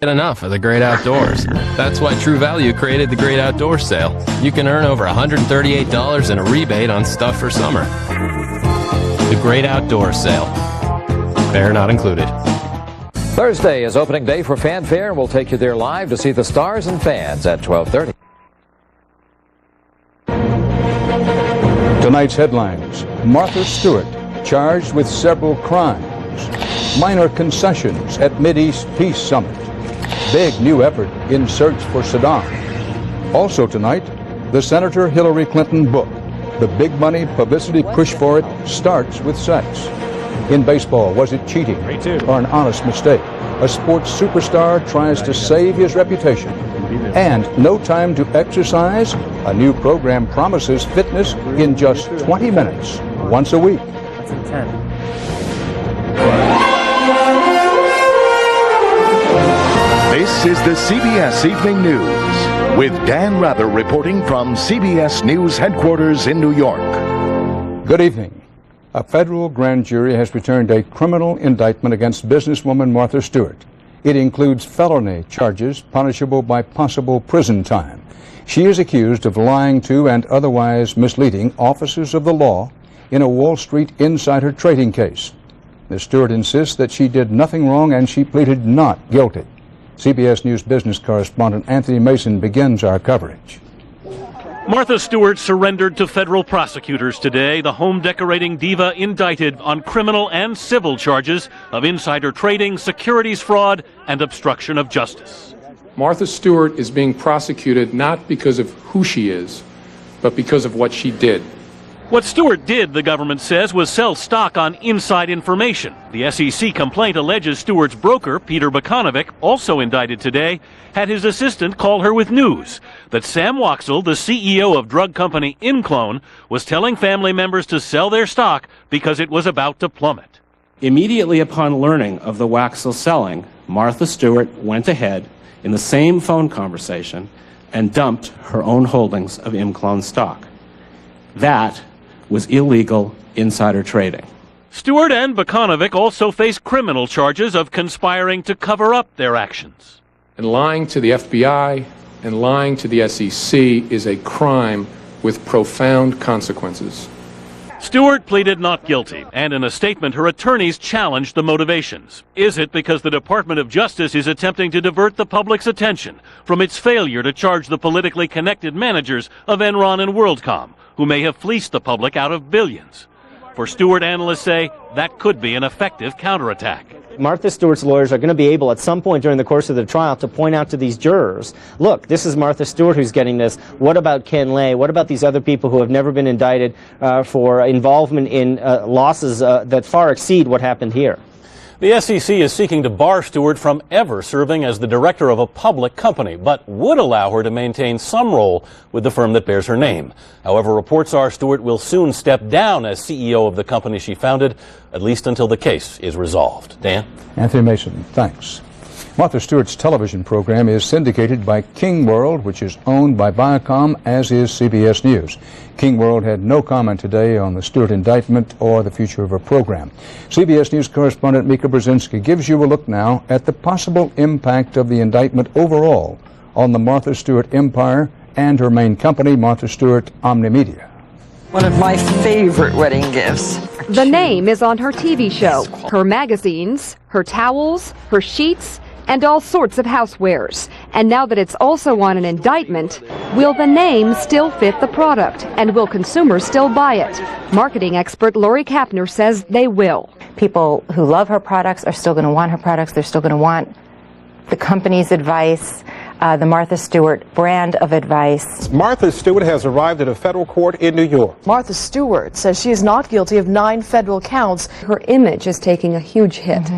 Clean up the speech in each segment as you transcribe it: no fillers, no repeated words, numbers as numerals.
Get enough of the great outdoors. That's why True Value created the Great Outdoors Sale. You can earn over $138 in a rebate on stuff for summer. The Great Outdoors Sale. Fare not included. Thursday is opening day for Fanfare, and we'll take you there live to see the stars and fans at 12:30. Tonight's headlines: Martha Stewart charged with several crimes. Minor concessions at Mideast Peace Summit. Big new effort in search for Saddam. Also tonight, the Senator Hillary Clinton book. The big money publicity push for it starts with sex. In baseball, was it cheating or an honest mistake? A sports superstar tries to save his reputation. And no time to exercise? A new program promises fitness in just 20 minutes, once a week. That's intense. This is the CBS Evening News with Dan Rather reporting from CBS News headquarters in New York. Good evening. A federal grand jury has returned a criminal indictment against businesswoman Martha Stewart. It includes felony charges punishable by possible prison time. She is accused of lying to and otherwise misleading officers of the law in a Wall Street insider trading case. Ms. Stewart insists that she did nothing wrong and she pleaded not guilty. CBS News business correspondent Anthony Mason begins our coverage. Martha Stewart surrendered to federal prosecutors today. The home decorating diva indicted on criminal and civil charges of insider trading, securities fraud, and obstruction of justice. Martha Stewart is being prosecuted not because of who she is, but because of what she did. What Stewart did, the government says, was sell stock on inside information. The SEC complaint alleges Stewart's broker, Peter Bukanovic, also indicted today, had his assistant call her with news that Sam Waxel, the CEO of drug company Inclone, was telling family members to sell their stock because it was about to plummet. Immediately upon learning of the Waxel selling, Martha Stewart went ahead in the same phone conversation and dumped her own holdings of Inclone stock. That was illegal insider trading. Stewart and Bukanovic also face criminal charges of conspiring to cover up their actions. And lying to the FBI and lying to the SEC is a crime with profound consequences. Stewart pleaded not guilty, and in a statement her attorneys challenged the motivations. Is it because the Department of Justice is attempting to divert the public's attention from its failure to charge the politically connected managers of Enron and WorldCom, who may have fleeced the public out of billions? For Stewart, analysts say that could be an effective counterattack. Martha Stewart's lawyers are going to be able at some point during the course of the trial to point out to these jurors, look, this is Martha Stewart who's getting this. What about Ken Lay? What about these other people who have never been indicted for involvement in losses that far exceed what happened here? The SEC is seeking to bar Stewart from ever serving as the director of a public company, but would allow her to maintain some role with the firm that bears her name. However, reports are Stewart will soon step down as CEO of the company she founded, at least until the case is resolved. Dan? Anthony Mason, thanks. Martha Stewart's television program is syndicated by King World, which is owned by Viacom, as is CBS News. King World had no comment today on the Stewart indictment or the future of her program. CBS News correspondent Mika Brzezinski gives you a look now at the possible impact of the indictment overall on the Martha Stewart empire and her main company, Martha Stewart Omnimedia. One of my favorite wedding gifts. The name is on her TV show, her magazines, her towels, her sheets, and all sorts of housewares. And now that it's also on an indictment, will the name still fit the product? And will consumers still buy it? Marketing expert Lori Kapner says they will. People who love her products are still going to want her products. They're still going to want the company's advice, the Martha Stewart brand of advice. Martha Stewart has arrived at a federal court in New York. Martha Stewart says she is not guilty of 9 federal counts. Her image is taking a huge hit.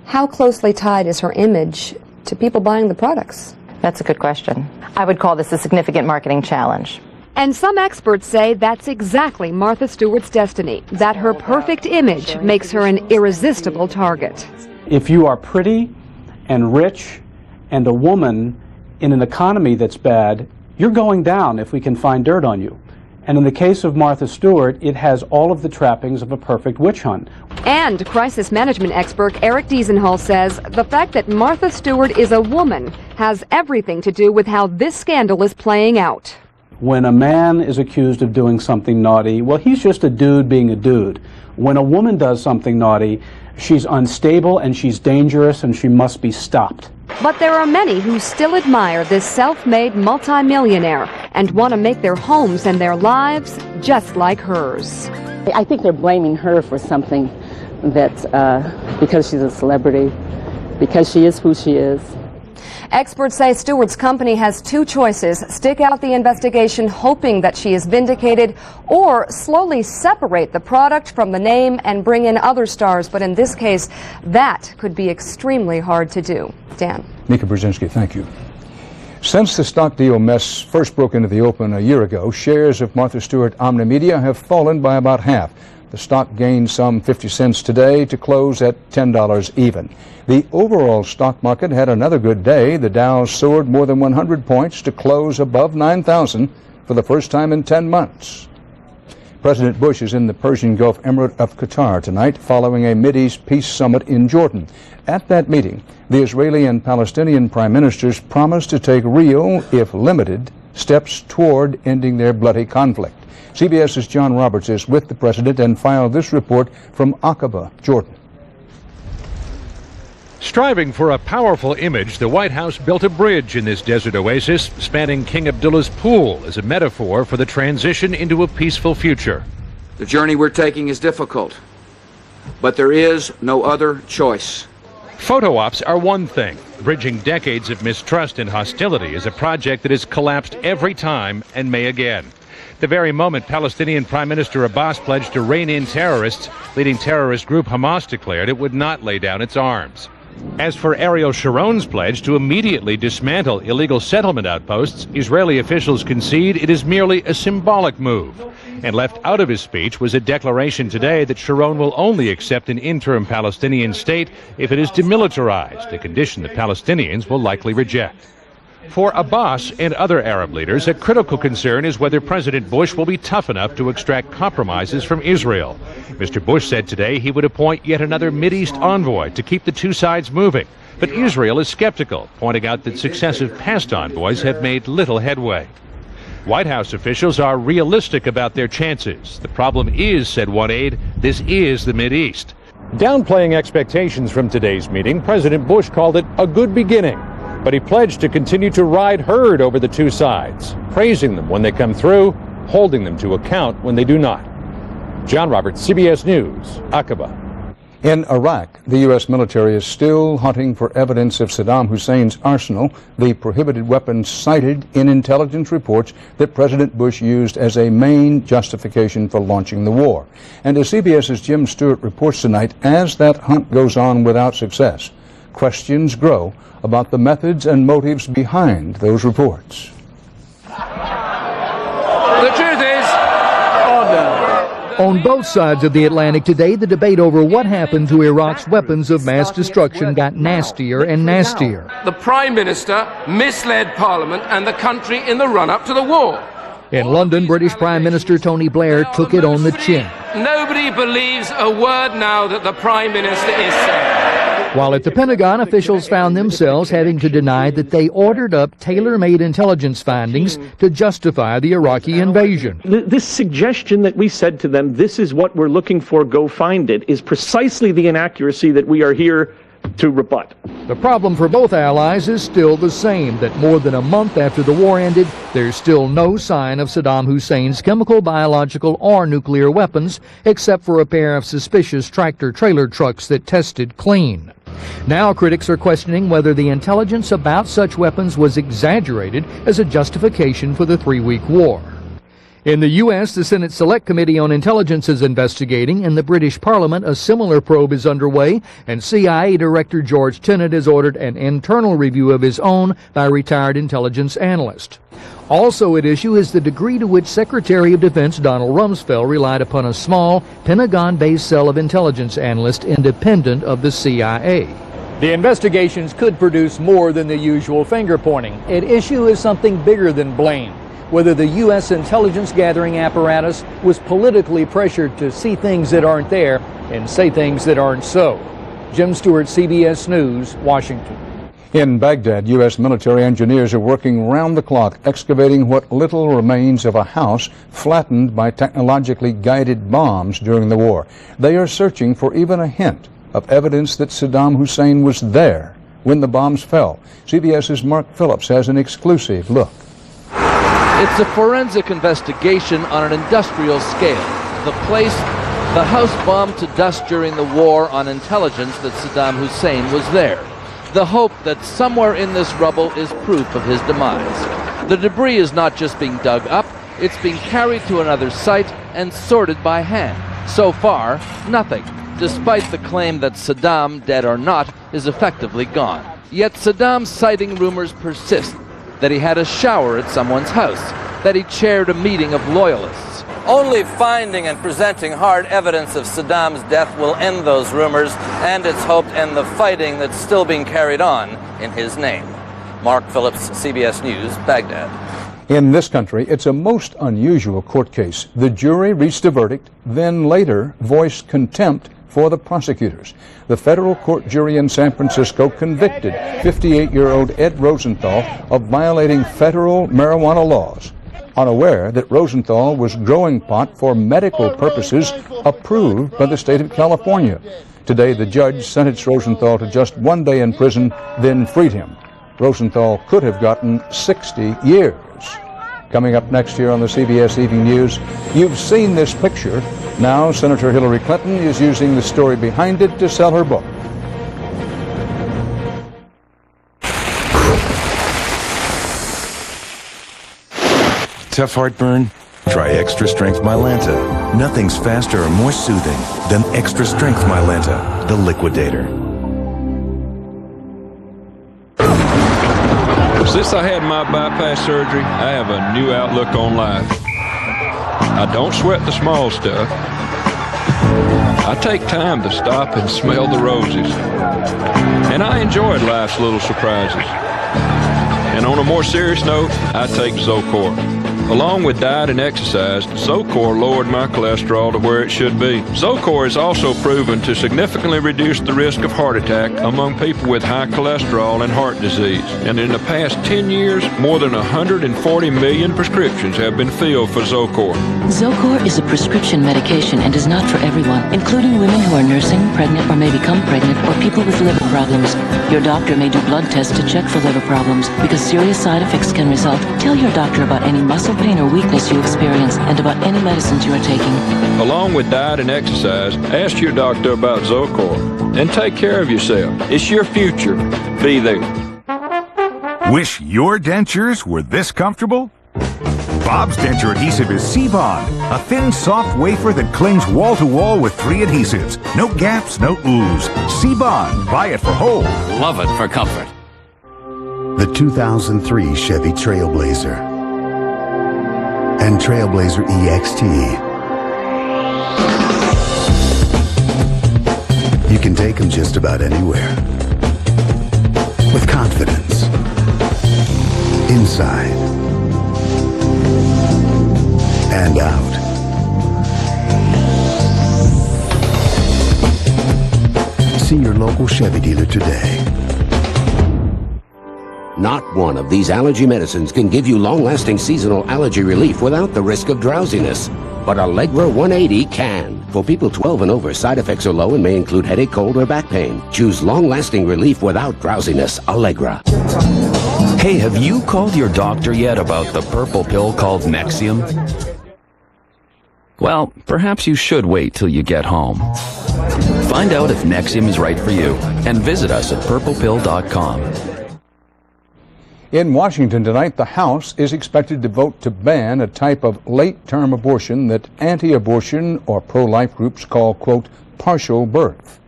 How closely tied is her image to people buying the products? That's a good question. I would call this a significant marketing challenge. And some experts say that's exactly Martha Stewart's destiny, that her perfect image makes her an irresistible target. If you are pretty and rich and a woman in an economy that's bad, you're going down if we can find dirt on you. And in the case of Martha Stewart, it has all of the trappings of a perfect witch hunt. And crisis management expert Eric Diesenhall says the fact that Martha Stewart is a woman has everything to do with how this scandal is playing out. When a man is accused of doing something naughty, well, he's just a dude being a dude. When a woman does something naughty, she's unstable and she's dangerous and she must be stopped. But there are many who still admire this self-made multimillionaire and want to make their homes and their lives just like hers. I think they're blaming her for something that, because she's a celebrity, because she is who she is. Experts say Stewart's company has two choices: stick out the investigation hoping that she is vindicated, or slowly separate the product from the name and bring in other stars. But in this case, that could be extremely hard to do. Dan. Nika Brzezinski, thank you. Since the stock deal mess first broke into the open a year ago, shares of Martha Stewart Omnimedia have fallen by about half. The stock gained some 50 cents today to close at $10 even. The overall stock market had another good day. The Dow soared more than 100 points to close above 9,000 for the first time in 10 months. President Bush is in the Persian Gulf Emirate of Qatar tonight following a Mideast peace summit in Jordan. At that meeting, the Israeli and Palestinian prime ministers promised to take real, if limited, steps toward ending their bloody conflict. CBS's John Roberts is with the president and filed this report from Aqaba, Jordan. Striving for a powerful image, the White House built a bridge in this desert oasis spanning King Abdullah's pool as a metaphor for the transition into a peaceful future. The journey we're taking is difficult, but there is no other choice. Photo ops are one thing. Bridging decades of mistrust and hostility is a project that has collapsed every time and may again. The very moment Palestinian Prime Minister Abbas pledged to rein in terrorists, leading terrorist group Hamas declared it would not lay down its arms. As for Ariel Sharon's pledge to immediately dismantle illegal settlement outposts, Israeli officials concede it is merely a symbolic move. And left out of his speech was a declaration today that Sharon will only accept an interim Palestinian state if it is demilitarized, a condition the Palestinians will likely reject. For Abbas and other Arab leaders, a critical concern is whether President Bush will be tough enough to extract compromises from Israel. Mr. Bush said today he would appoint yet another Mideast envoy to keep the two sides moving. But Israel is skeptical, pointing out that successive past envoys have made little headway. White House officials are realistic about their chances. The problem is, said one aide, this is the Mideast. Downplaying expectations from today's meeting, President Bush called it a good beginning. But he pledged to continue to ride herd over the two sides, praising them when they come through, holding them to account when they do not. John Roberts, CBS News, Aqaba. In Iraq, the U.S. military is still hunting for evidence of Saddam Hussein's arsenal, the prohibited weapons cited in intelligence reports that President Bush used as a main justification for launching the war. And as CBS's Jim Stewart reports tonight, as that hunt goes on without success, questions grow about the methods and motives behind those reports. The truth is, on both sides of the Atlantic today, the debate over what happened to Iraq's weapons of mass destruction got nastier and nastier. the Prime Minister misled Parliament and the country in the run-up to the war. In London, British Prime Minister Tony Blair took it on the chin. Nobody believes a word now that the Prime Minister is saying. While at the Pentagon, officials found themselves having to deny that they ordered up tailor-made intelligence findings to justify the Iraqi invasion. This suggestion that we said to them, this is what we're looking for, go find it, is precisely the inaccuracy that we are here to rebut. The problem for both allies is still the same, that more than a month after the war ended, there's still no sign of Saddam Hussein's chemical, biological, or nuclear weapons, except for a pair of suspicious tractor-trailer trucks that tested clean. Now critics are questioning whether the intelligence about such weapons was exaggerated as a justification for the 3-week war. In the U.S., the Senate Select Committee on Intelligence is investigating. In the British Parliament, a similar probe is underway, and CIA Director George Tenet has ordered an internal review of his own by a retired intelligence analyst. Also at issue is the degree to which Secretary of Defense Donald Rumsfeld relied upon a small, Pentagon-based cell of intelligence analysts independent of the CIA. The investigations could produce more than the usual finger-pointing. At issue is something bigger than blame. whether the U.S. intelligence gathering apparatus was politically pressured to see things that aren't there and say things that aren't so. Jim Stewart, CBS News, Washington. In Baghdad, U.S. military engineers are working round the clock excavating what little remains of a house flattened by technologically guided bombs during the war. They are searching for even a hint of evidence that Saddam Hussein was there when the bombs fell. CBS's Mark Phillips has an exclusive look. It's a forensic investigation on an industrial scale. The house bombed to dust during the war on intelligence that Saddam Hussein was there. The hope that somewhere in this rubble is proof of his demise. The debris is not just being dug up, it's being carried to another site and sorted by hand. So far, nothing, despite the claim that Saddam, dead or not, is effectively gone. Yet Saddam's sighting rumors persist, that he had a shower at someone's house, that he chaired a meeting of loyalists. Only finding and presenting hard evidence of Saddam's death will end those rumors, and it's hoped end the fighting that's still being carried on in his name. Mark Phillips, CBS News, Baghdad. In this country, it's a most unusual court case. The jury reached a verdict, then later voiced contempt for the prosecutors. The federal court jury in San Francisco convicted 58-year-old Ed Rosenthal of violating federal marijuana laws, unaware that Rosenthal was growing pot for medical purposes approved by the state of California. Today, the judge sentenced Rosenthal to just 1 day in prison, then freed him. Rosenthal could have gotten 60 years. Coming up next here on the CBS Evening News, you've seen this picture. Now, Senator Hillary Clinton is using the story behind it to sell her book. Tough heartburn? Try Extra Strength Mylanta. Nothing's faster or more soothing than Extra Strength Mylanta, the liquidator. Since I had my bypass surgery, I have a new outlook on life. I don't sweat the small stuff. I take time to stop and smell the roses. And I enjoyed life's little surprises. And on a more serious note, I take Zocor. Along with diet and exercise, Zocor lowered my cholesterol to where it should be. Zocor is also proven to significantly reduce the risk of heart attack among people with high cholesterol and heart disease. And in the past 10 years, more than 140 million prescriptions have been filled for Zocor. Zocor is a prescription medication and is not for everyone, including women who are nursing, pregnant, or may become pregnant, or people with liver problems. Your doctor may do blood tests to check for liver problems because serious side effects can result. Tell your doctor about any muscle pain or weakness you experience and about any medicines you are taking. Along with diet and exercise, ask your doctor about Zocor and take care of yourself. It's your future. Be there. Wish your dentures were this comfortable? Bob's denture adhesive is C-Bond, a thin, soft wafer that clings wall-to-wall with 3 adhesives. No gaps, no ooze. C-Bond. Buy it for whole. Love it for comfort. The 2003 Chevy Trailblazer and Trailblazer EXT. You can take them just about anywhere. With confidence. Inside. And out. See your local Chevy dealer today. Not one of these allergy medicines can give you long-lasting seasonal allergy relief without the risk of drowsiness. But Allegra 180 can. For people 12 and over, side effects are low and may include headache, cold, or back pain. Choose long-lasting relief without drowsiness. Allegra. Hey, have you called your doctor yet about the purple pill called Nexium? Well, perhaps you should wait till you get home. Find out if Nexium is right for you and visit us at purplepill.com. In Washington tonight, the House is expected to vote to ban a type of late-term abortion that anti-abortion or pro-life groups call, quote, partial birth.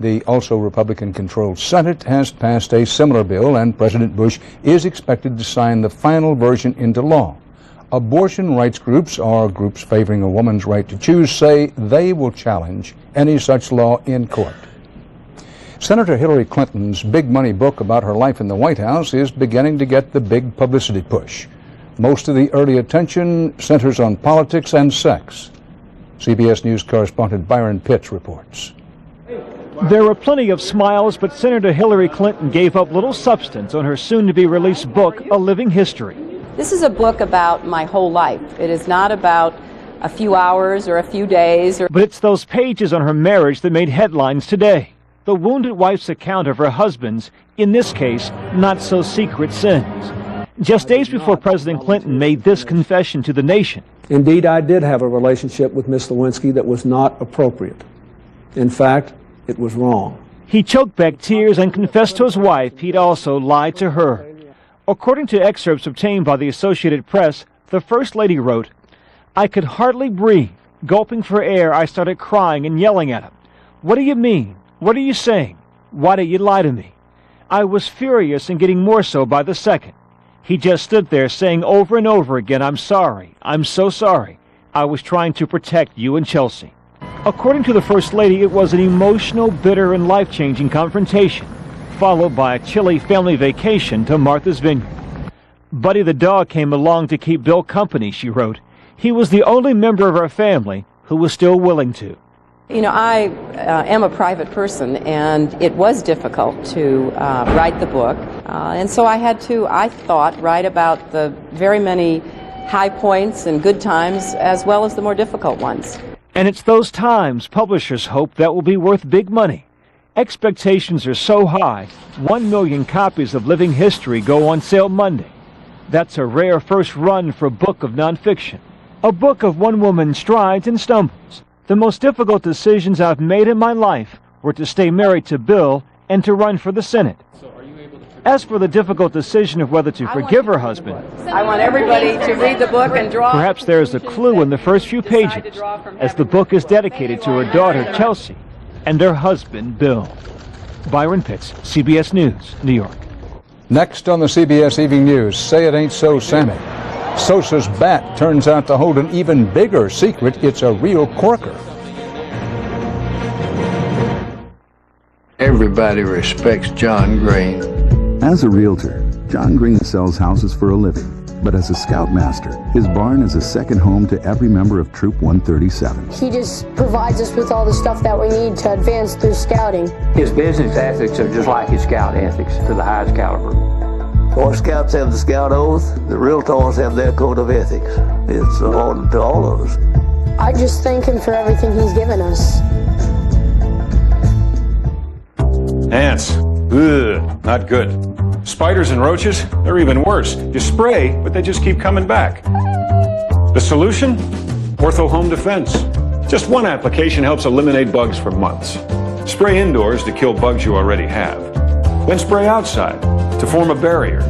The also Republican-controlled Senate has passed a similar bill, and President Bush is expected to sign the final version into law. Abortion rights groups, or groups favoring a woman's right to choose, say they will challenge any such law in court. Senator Hillary Clinton's big money book about her life in the White House is beginning to get the big publicity push. Most of the early attention centers on politics and sex. CBS News correspondent Byron Pitts reports. There were plenty of smiles, but Senator Hillary Clinton gave up little substance on her soon-to-be-released book, A Living History. This is a book about my whole life. It is not about a few hours or a few days. But it's those pages on her marriage that made headlines today. The wounded wife's account of her husband's, in this case, not-so-secret sins. Just days before President Clinton made this confession to the nation. Indeed, I did have a relationship with Miss Lewinsky that was not appropriate. In fact, it was wrong. He choked back tears and confessed to his wife he'd also lied to her. According to excerpts obtained by the Associated Press, the First Lady wrote, "I could hardly breathe. Gulping for air, I started crying and yelling at him. What do you mean? What are you saying? Why did you lie to me? I was furious and getting more so by the second. He just stood there saying over and over again, 'I'm sorry. I'm so sorry. I was trying to protect you and Chelsea.'" According to the First Lady, it was an emotional, bitter, and life-changing confrontation, followed by a chilly family vacation to Martha's Vineyard. Buddy the dog came along to keep Bill company, she wrote. He was the only member of our family who was still willing to. You know, I am a private person, and it was difficult to write the book. And so I had to, I thought, write about the very many high points and good times as well as the more difficult ones. And it's those times publishers hope that will be worth big money. Expectations are so high, 1 million copies of Living History go on sale Monday. That's a rare first run for a book of nonfiction. A book of one woman's strides and stumbles. The most difficult decisions I've made in my life were to stay married to Bill and to run for the Senate. As for the difficult decision of whether to forgive her husband, I want everybody to read the book and draw. Perhaps there's a clue in the first few pages, as the book is dedicated to her daughter, Chelsea, and her husband, Bill. Byron Pitts, CBS News, New York. Next on the CBS Evening News, Say It Ain't So, Sammy. Sosa's bat turns out to hold an even bigger secret. It's a real corker. Everybody respects John Green. As a realtor, John Green sells houses for a living. But as a scoutmaster, his barn is a second home to every member of Troop 137. He just provides us with all the stuff that we need to advance through scouting. His business ethics are just like his scout ethics to the highest caliber. Boy Scouts have the scout oath, the realtors have their code of ethics. It's important to all of us. I just thank him for everything he's given us. Ants. Ugh, not good. Spiders and roaches, they're even worse. You spray, but they just keep coming back. The solution? Ortho Home Defense. Just one application helps eliminate bugs for months. Spray indoors to kill bugs you already have. Then spray outside to form a barrier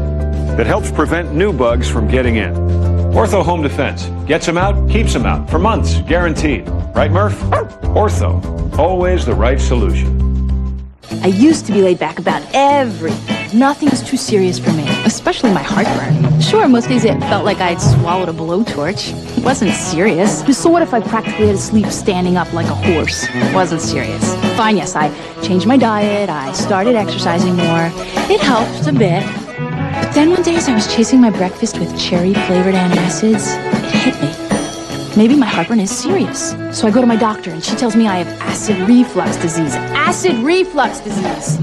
that helps prevent new bugs from getting in. Ortho Home Defense. Gets them out, keeps them out for months, guaranteed. Right, Murph? Ortho. Always the right solution. I used to be laid back about everything. Nothing was too serious for me, especially my heartburn. Sure, most days it felt like I'd swallowed a blowtorch. It wasn't serious. So what if I practically had to sleep standing up like a horse? It wasn't serious. Fine, yes, I changed my diet, I started exercising more. It helped a bit. But then one day as I was chasing my breakfast with cherry-flavored antacids, it hit me. Maybe my heartburn is serious. So I go to my doctor and she tells me I have acid reflux disease. Acid reflux disease!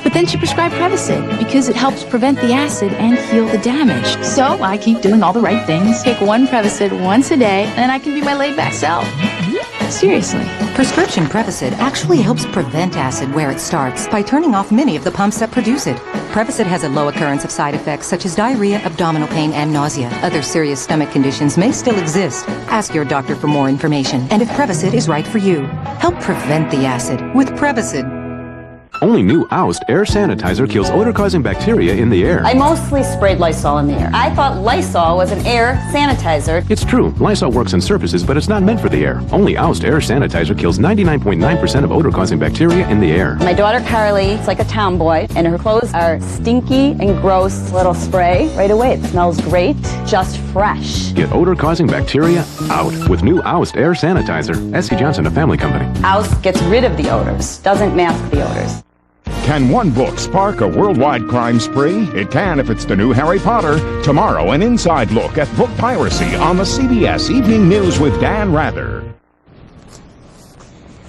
But then she prescribed Prevacid because it helps prevent the acid and heal the damage. So I keep doing all the right things. Take one Prevacid once a day and I can be my laid-back self. Seriously. Prescription Prevacid actually helps prevent acid where it starts by turning off many of the pumps that produce it. Prevacid has a low occurrence of side effects such as diarrhea, abdominal pain, and nausea. Other serious stomach conditions may still exist. Ask your doctor for more information and if Prevacid is right for you. Help prevent the acid with Prevacid. Only new Oust air sanitizer kills odor-causing bacteria in the air. I mostly sprayed Lysol in the air. I thought Lysol was an air sanitizer. It's true, Lysol works on surfaces, but it's not meant for the air. Only Oust air sanitizer kills 99.9% of odor-causing bacteria in the air. My daughter Carly is like a tomboy, and her clothes are stinky and gross. Little spray, right away. It smells great, just fresh. Get odor-causing bacteria out with new Oust air sanitizer. S.C. Johnson, a family company. Oust gets rid of the odors, doesn't mask the odors. Can one book spark a worldwide crime spree? It can if it's the new Harry Potter. Tomorrow, an inside look at book piracy on the CBS Evening News with Dan Rather.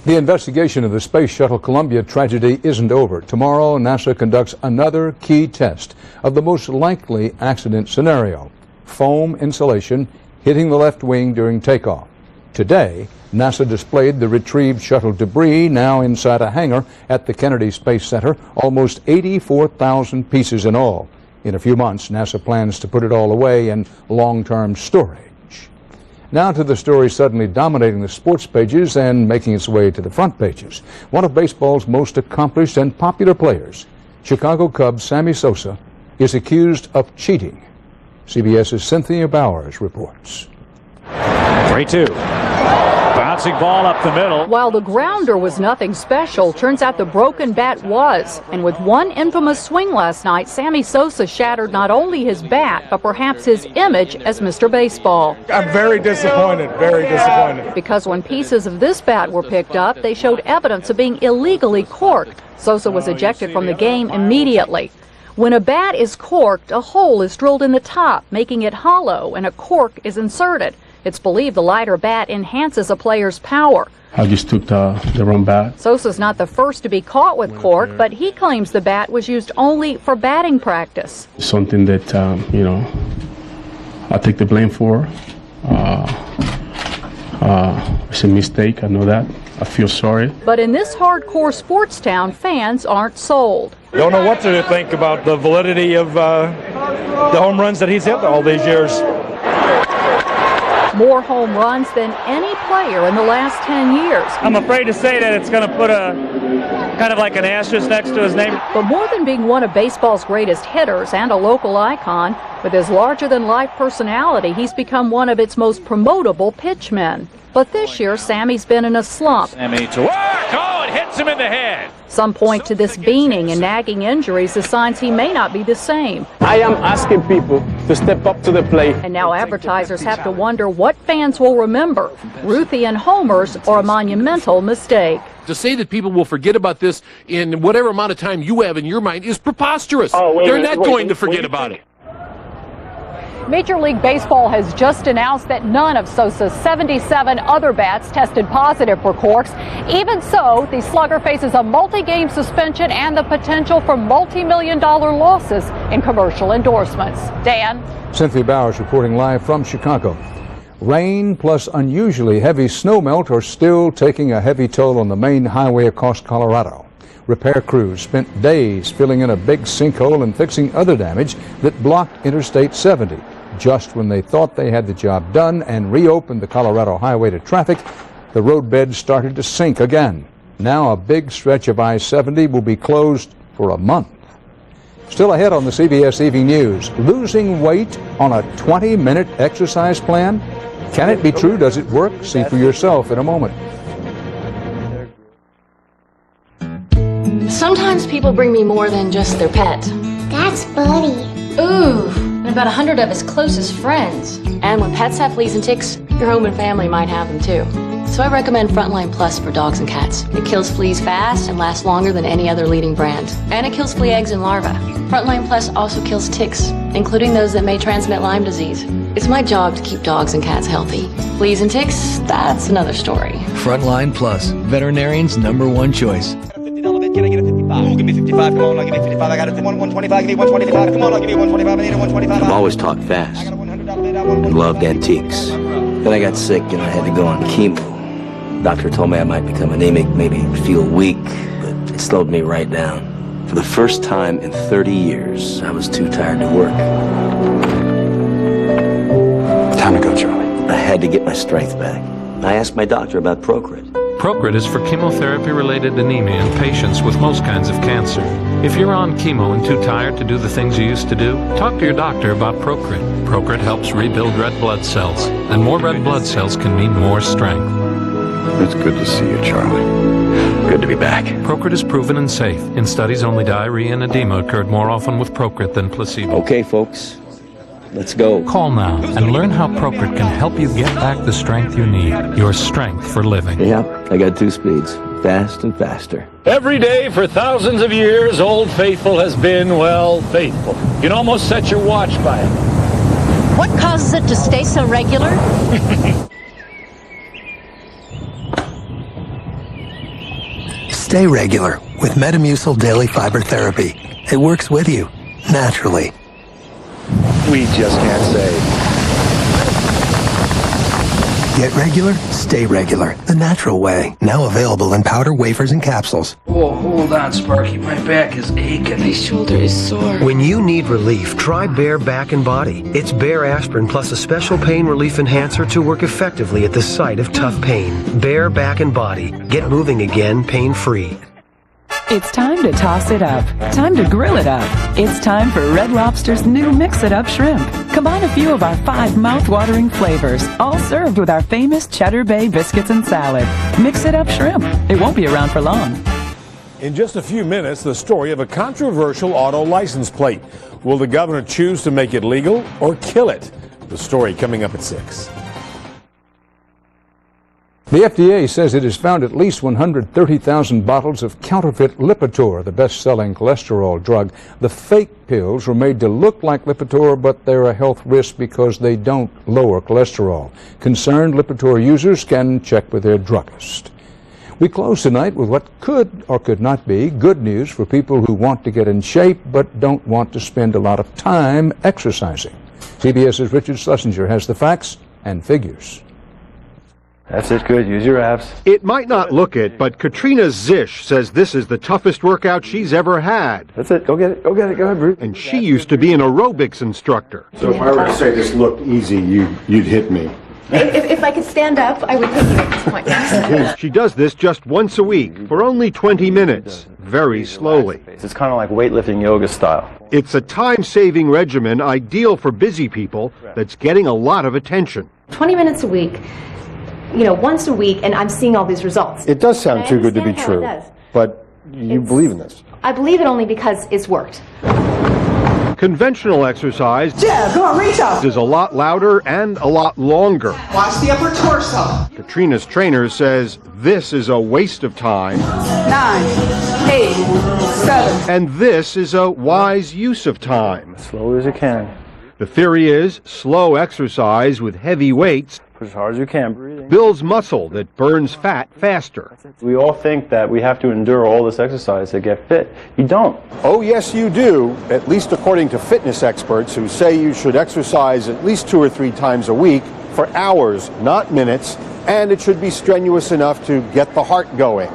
The investigation of the Space Shuttle Columbia tragedy isn't over. Tomorrow, NASA conducts another key test of the most likely accident scenario: foam insulation hitting the left wing during takeoff. Today, NASA displayed the retrieved shuttle debris now inside a hangar at the Kennedy Space Center, almost 84,000 pieces in all. In a few months, NASA plans to put it all away in long-term storage. Now to the story suddenly dominating the sports pages and making its way to the front pages. One of baseball's most accomplished and popular players, Chicago Cubs Sammy Sosa, is accused of cheating. CBS's Cynthia Bowers reports. 3-2. Bouncing ball up the middle. While the grounder was nothing special, turns out the broken bat was. And with one infamous swing last night, Sammy Sosa shattered not only his bat, but perhaps his image as Mr. Baseball. I'm very disappointed, Because when pieces of this bat were picked up, they showed evidence of being illegally corked. Sosa was ejected from the game immediately. When a bat is corked, a hole is drilled in the top, making it hollow, and a cork is inserted. It's believed the lighter bat enhances a player's power. I just took the wrong bat. Sosa's not the first to be caught with cork, but he claims the bat was used only for batting practice. Something that, I take the blame for. It's a mistake, I know that. I feel sorry. But in this hardcore sports town, fans aren't sold. Don't know what to think about the validity of the home runs that he's hit all these years. More home runs than any player in the last 10 years. I'm afraid to say that it's going to put a kind of like an asterisk next to his name. But more than being one of baseball's greatest hitters and a local icon, with his larger-than-life personality, he's become one of its most promotable pitchmen. But this year, Sammy's been in a slump. Sammy to work! Oh, it hits him in the head. Some point to this beaning and nagging injuries as signs he may not be the same. I am asking people to step up to the plate. And now advertisers have to wonder what fans will remember, Ruthie and homers or a monumental mistake. To say that people will forget about this in whatever amount of time you have in your mind is preposterous. They're not going to forget about it. Major League Baseball has just announced that none of Sosa's 77 other bats tested positive for corks. Even so, the slugger faces a multi-game suspension and the potential for multi-million-dollar losses in commercial endorsements. Dan? Cynthia Bowers reporting live from Chicago. Rain plus unusually heavy snowmelt are still taking a heavy toll on the main highway across Colorado. Repair crews spent days filling in a big sinkhole and fixing other damage that blocked Interstate 70. Just when they thought they had the job done and reopened the Colorado highway to traffic, the roadbed started to sink again. Now a big stretch of I-70 will be closed for a month. Still ahead on the CBS Evening News, losing weight on a 20-minute exercise plan? Can it be true? Does it work? See for yourself in a moment. Sometimes people bring me more than just their pet. That's Buddy. Ooh, and about 100 of his closest friends. And when pets have fleas and ticks, your home and family might have them too. So I recommend Frontline Plus for dogs and cats. It kills fleas fast and lasts longer than any other leading brand. And it kills flea eggs and larvae. Frontline Plus also kills ticks, including those that may transmit Lyme disease. It's my job to keep dogs and cats healthy. Fleas and ticks, that's another story. Frontline Plus, veterinarian's #1 choice. Can I get a 55? Ooh, give me 55. Come on, I'll give you 55. I got it. 125. Give me 125. Come on, I'll give you 125. I need a 125. I've always talked fast and loved antiques. Then I got sick and I had to go on chemo. Doctor told me I might become anemic, maybe feel weak, but it slowed me right down. For the first time in 30 years, I was too tired to work. Time to go, Charlie. I had to get my strength back. I asked my doctor about Procrit. Procrit is for chemotherapy-related anemia in patients with most kinds of cancer. If you're on chemo and too tired to do the things you used to do, talk to your doctor about Procrit. Procrit helps rebuild red blood cells, and more red blood cells can mean more strength. It's good to see you, Charlie. Good to be back. Procrit is proven and safe. In studies, only diarrhea and edema occurred more often with Procrit than placebo. Okay, folks. Let's go. Call now and learn how Procrit can help you get back the strength you need. Your strength for living. Yeah, I got 2 speeds. fast and faster. Every day for thousands of years, Old Faithful has been, well, faithful. You can almost set your watch by it. What causes it to stay so regular? Stay regular with Metamucil Daily Fiber Therapy. It works with you, naturally. We just can't say. Get regular, stay regular. The natural way. Now available in powder, wafers, and capsules. Oh, hold on, Sparky. My back is aching. My shoulder is sore. When you need relief, try Bayer Back and Body. It's Bayer aspirin plus a special pain relief enhancer to work effectively at the site of tough pain. Bayer Back and Body. Get moving again, pain-free. It's time to toss it up. Time to grill it up. It's time for Red Lobster's new Mix It Up Shrimp. Combine a few of our 5 mouth-watering flavors, all served with our famous Cheddar Bay biscuits and salad. Mix It Up Shrimp. It won't be around for long. In just a few minutes, the story of a controversial auto license plate. Will the governor choose to make it legal or kill it? The story coming up at 6. The FDA says it has found at least 130,000 bottles of counterfeit Lipitor, the best-selling cholesterol drug. The fake pills were made to look like Lipitor, but they're a health risk because they don't lower cholesterol. Concerned Lipitor users can check with their druggist. We close tonight with what could or could not be good news for people who want to get in shape but don't want to spend a lot of time exercising. CBS's Richard Schlesinger has the facts and figures. That's it, good. Use your abs. It might not look it, but Katrina Zish says this is the toughest workout she's ever had. That's it. Go get it. Go get it. Go ahead, Bruce. And she used to be an aerobics instructor. So if I were to say this looked easy, you'd hit me. If I could stand up, I would take you at this point. Yes. She does this just once a week for only 20 minutes, very slowly. It's kind of like weightlifting yoga style. It's a time-saving regimen ideal for busy people that's getting a lot of attention. 20 minutes a week. Once a week, and I'm seeing all these results. It does sound too good to be true, but you believe in this. I believe it only because it's worked. Conventional exercise come on, reach up. is a lot louder and a lot longer. Watch the upper torso. Katrina's trainer says this is a waste of time. 9, 8, 7. And this is a wise use of time. As slowly as you can. The theory is slow exercise with heavy weights push as hard as you can. Breathing. Builds muscle that burns fat faster. We all think that we have to endure all this exercise to get fit. You don't. Oh, yes, you do, at least according to fitness experts who say you should exercise at least 2 or 3 times a week for hours, not minutes, and it should be strenuous enough to get the heart going.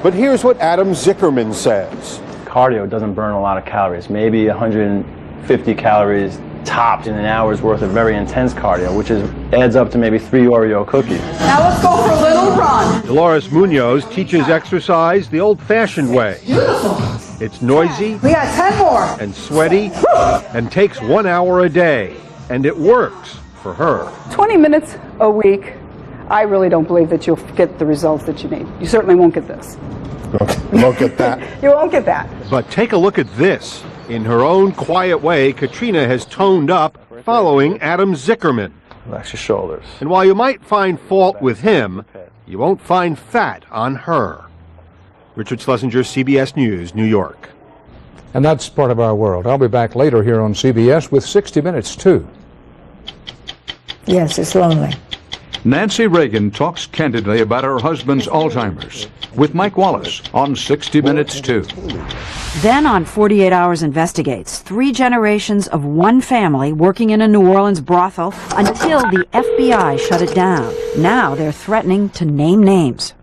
But here's what Adam Zickerman says. Cardio doesn't burn a lot of calories, maybe 150 calories topped in an hour's worth of very intense cardio, which adds up to maybe 3 Oreo cookies. Now let's go for a little run. Dolores Munoz teaches exercise the old-fashioned way. Beautiful. It's noisy. We got 10 more. And sweaty and takes 1 hour a day. And it works for her. 20 minutes a week. I really don't believe that you'll get the results that you need. You certainly won't get this. You won't get that. You won't get that. But take a look at this. In her own quiet way, Katrina has toned up following Adam Zickerman. Relax your shoulders. And while you might find fault with him, you won't find fat on her. Richard Schlesinger, CBS News, New York. And that's part of our world. I'll be back later here on CBS with 60 Minutes, too. Yes, it's lonely. Nancy Reagan talks candidly about her husband's Alzheimer's with Mike Wallace on 60 Minutes, too. Then on 48 Hours Investigates, 3 generations of one family working in a New Orleans brothel until the FBI shut it down. Now they're threatening to name names.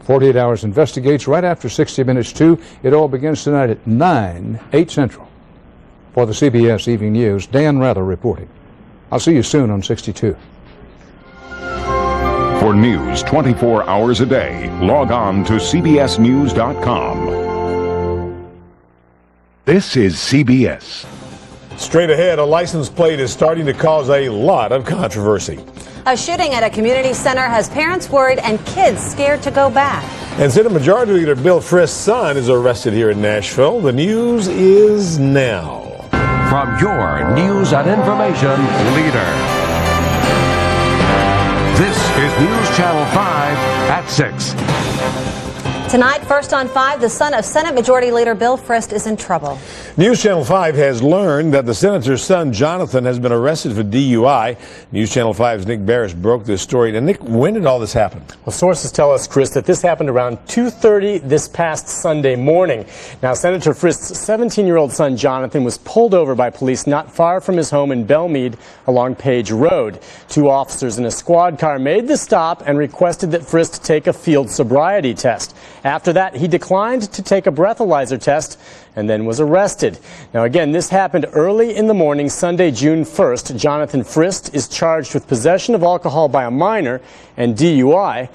48 Hours Investigates right after 60 Minutes, too. It all begins tonight at 9, 8 Central. For the CBS Evening News, Dan Rather reporting. I'll see you soon on 62. For news 24 hours a day, log on to cbsnews.com. This is CBS. Straight ahead, a license plate is starting to cause a lot of controversy. A shooting at a community center has parents worried and kids scared to go back. And Senate Majority Leader Bill Frist's son is arrested here in Nashville. The news is now. From your news and information leader. This is News Channel 5 at 6. Tonight, first on 5, the son of Senate Majority Leader Bill Frist is in trouble. News Channel 5 has learned that the senator's son, Jonathan, has been arrested for DUI. News Channel 5's Nick Barris broke this story. And Nick, when did all this happen? Well, sources tell us, Chris, that this happened around 2:30 this past Sunday morning. Now, Senator Frist's 17-year-old son, Jonathan, was pulled over by police not far from his home in Belmead along Page Road. 2 officers in a squad car made the stop and requested that Frist take a field sobriety test. After that, he declined to take a breathalyzer test and then was arrested. Now, again, this happened early in the morning, Sunday, June 1st. Jonathan Frist is charged with possession of alcohol by a minor and DUI.